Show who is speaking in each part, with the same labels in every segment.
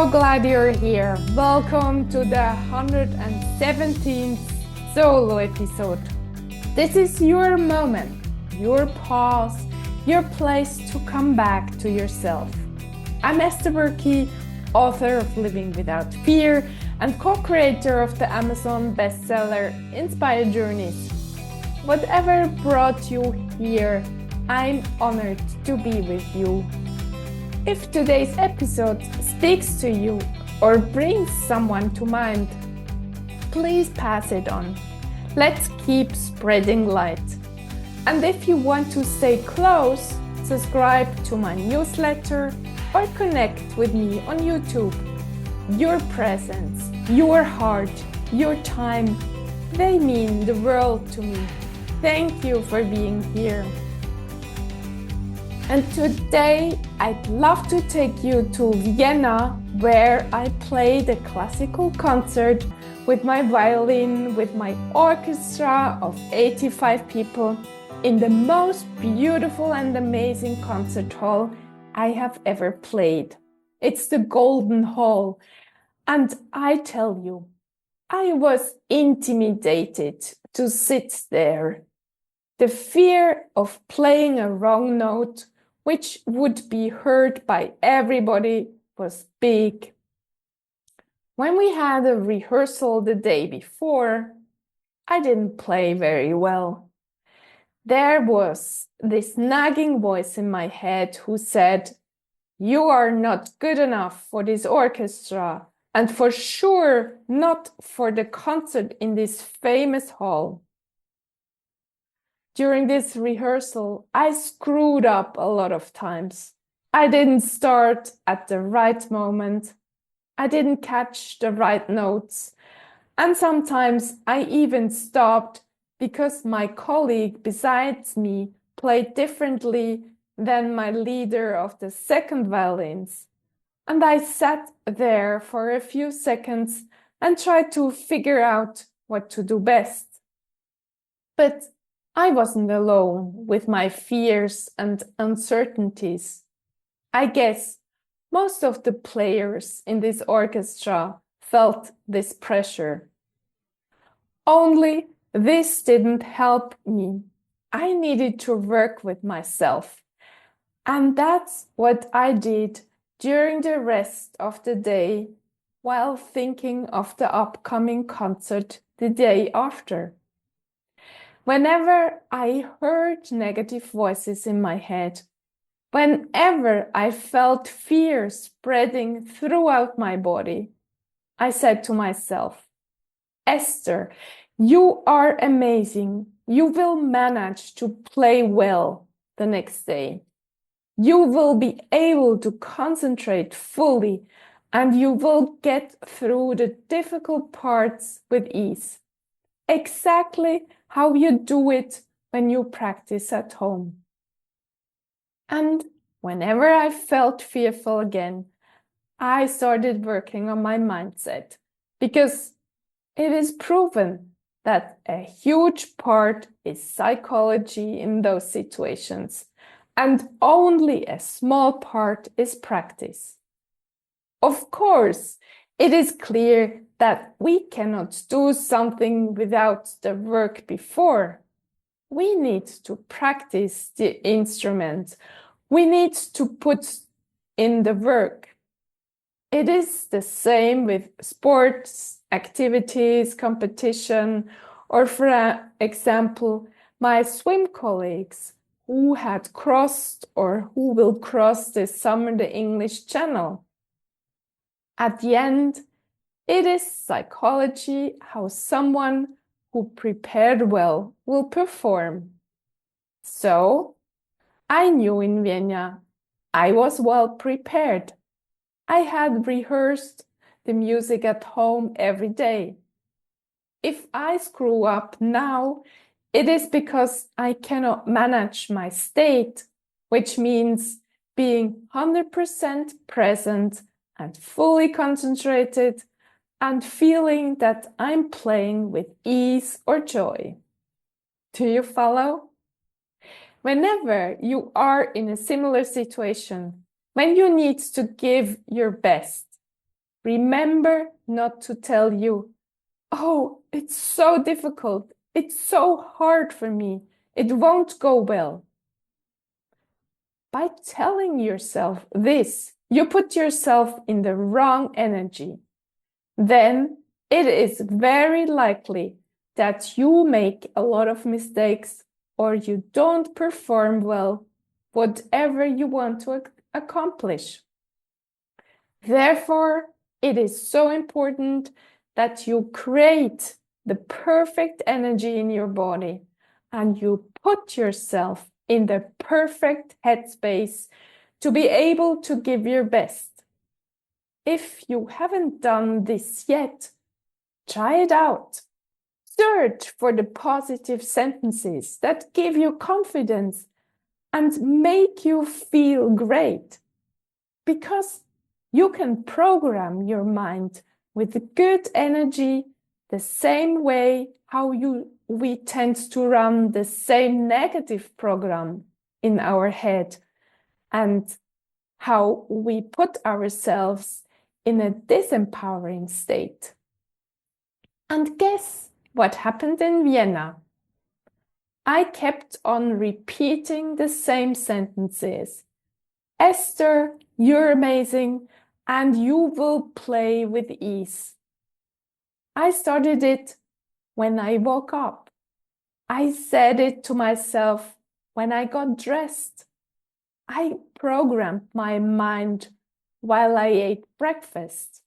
Speaker 1: so glad you're here. Welcome to the 117th solo episode. This is your moment, your pause, your place to come back to yourself. I'm Esther Buerki, author of Living Without Fear and co-creator of the Amazon bestseller Inspired Journeys. Whatever brought you here, I'm honored to be with you. If today's episode speaks to you or brings someone to mind, please pass it on. Let's keep spreading light. And if you want to stay close, subscribe to my newsletter or connect with me on YouTube. Your presence, your heart, your time, they mean the world to me. Thank you for being here. And today I'd love to take you to Vienna, where I played a classical concert with my violin, with my orchestra of 85 people in the most beautiful and amazing concert hall I have ever played. It's the Golden Hall. And I tell you, I was intimidated to sit there. The fear of playing a wrong note, which would be heard by everybody, was big. When we had a rehearsal the day before, I didn't play very well. There was this nagging voice in my head who said, "You are not good enough for this orchestra, and for sure not for the concert in this famous hall." During this rehearsal, I screwed up a lot of times. I didn't start at the right moment. I didn't catch the right notes. And sometimes I even stopped because my colleague besides me played differently than my leader of the second violins. And I sat there for a few seconds and tried to figure out what to do best. But I wasn't alone with my fears and uncertainties. I guess most of the players in this orchestra felt this pressure. Only this didn't help me. I needed to work with myself. And that's what I did during the rest of the day while thinking of the upcoming concert the day after. Whenever I heard negative voices in my head, whenever I felt fear spreading throughout my body, I said to myself, "Esther, you are amazing. You will manage to play well the next day. You will be able to concentrate fully, and you will get through the difficult parts with ease. Exactly how you do it when you practice at home." And whenever I felt fearful again, I started working on my mindset, because it is proven that a huge part is psychology in those situations, and only a small part is practice. Of course, it is clear that we cannot do something without the work before. We need to practice the instrument. We need to put in the work. It is the same with sports, activities, competition, or for example, my swim colleagues who had crossed or who will cross this summer the English Channel. At the end, it is psychology how someone who prepared well will perform. So, I knew in Vienna I was well prepared. I had rehearsed the music at home every day. If I screw up now, it is because I cannot manage my state, which means being 100% present and fully concentrated and feeling that I'm playing with ease or joy. Do you follow? Whenever you are in a similar situation, when you need to give your best, remember not to tell you, "Oh, it's so difficult. It's so hard for me. It won't go well." By telling yourself this, you put yourself in the wrong energy. Then it is very likely that you make a lot of mistakes or you don't perform well, whatever you want to accomplish. Therefore, it is so important that you create the perfect energy in your body and you put yourself in the perfect headspace to be able to give your best. If you haven't done this yet, try it out. Search for the positive sentences that give you confidence and make you feel great, because you can program your mind with good energy the same way how we tend to run the same negative program in our head, and how we put ourselves in a disempowering state. And guess what happened in Vienna? I kept on repeating the same sentences. "Esther, you're amazing, and you will play with ease." I started it when I woke up. I said it to myself when I got dressed. I programmed my mind while I ate breakfast.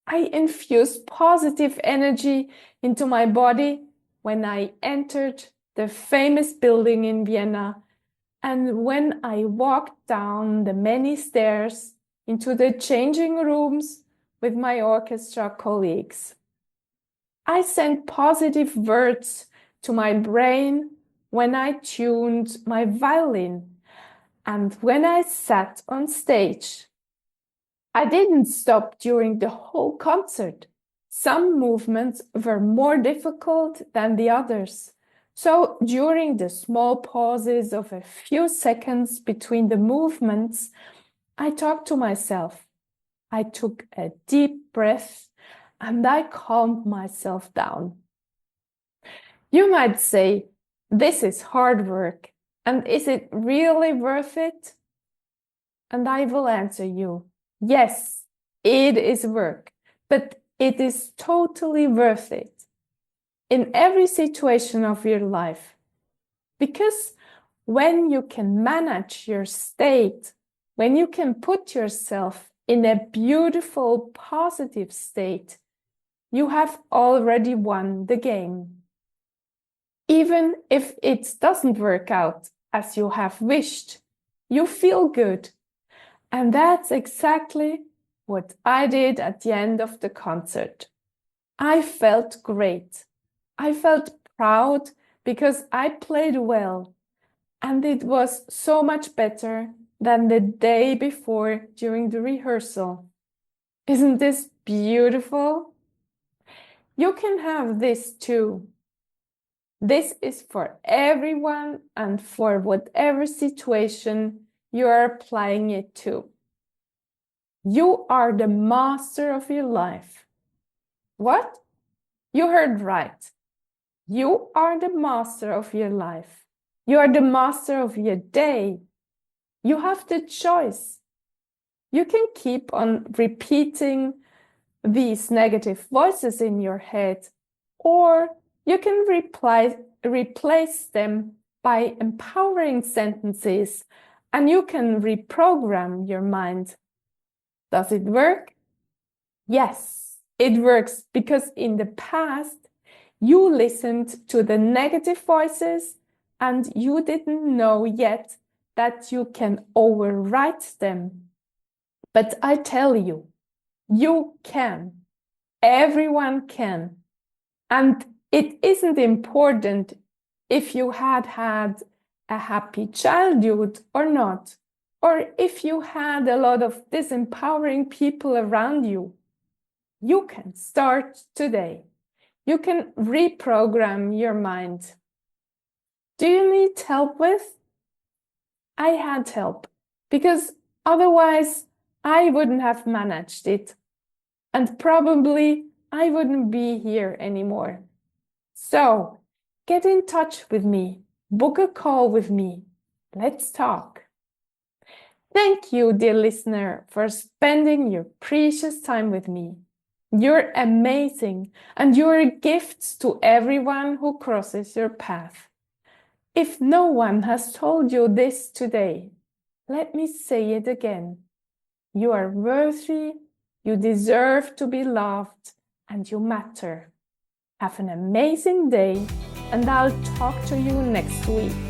Speaker 1: I infused positive energy into my body when I entered the famous building in Vienna and when I walked down the many stairs into the changing rooms with my orchestra colleagues. I sent positive words to my brain when I tuned my violin and when I sat on stage. I didn't stop during the whole concert. Some movements were more difficult than the others. So during the small pauses of a few seconds between the movements, I talked to myself. I took a deep breath and I calmed myself down. You might say, "This is hard work, and is it really worth it?" And I will answer you, yes, it is work, but it is totally worth it in every situation of your life. Because when you can manage your state, when you can put yourself in a beautiful, positive state, you have already won the game. Even if it doesn't work out as you have wished, you feel good. And that's exactly what I did at the end of the concert. I felt great. I felt proud because I played well, and it was so much better than the day before during the rehearsal. Isn't this beautiful? You can have this too. This is for everyone and for whatever situation you are applying it to. You are the master of your life. What? You heard right. You are the master of your life. You are the master of your day. You have the choice. You can keep on repeating these negative voices in your head, or you can replace them by empowering sentences, and you can reprogram your mind. Does it work? Yes, it works, because in the past, you listened to the negative voices and you didn't know yet that you can overwrite them. But I tell you, you can. Everyone can. And it isn't important if you had a happy childhood or not, or if you had a lot of disempowering people around you. You can start today. You can reprogram your mind. Do you need help with? I had help, because otherwise I wouldn't have managed it. and probably I wouldn't be here anymore. So, get in touch with me, book a call with me. Let's talk. Thank you, dear listener, for spending your precious time with me. You're amazing, and you're a gift to everyone who crosses your path. If no one has told you this today, let me say it again. You are worthy, you deserve to be loved, and you matter. Have an amazing day, and I'll talk to you next week.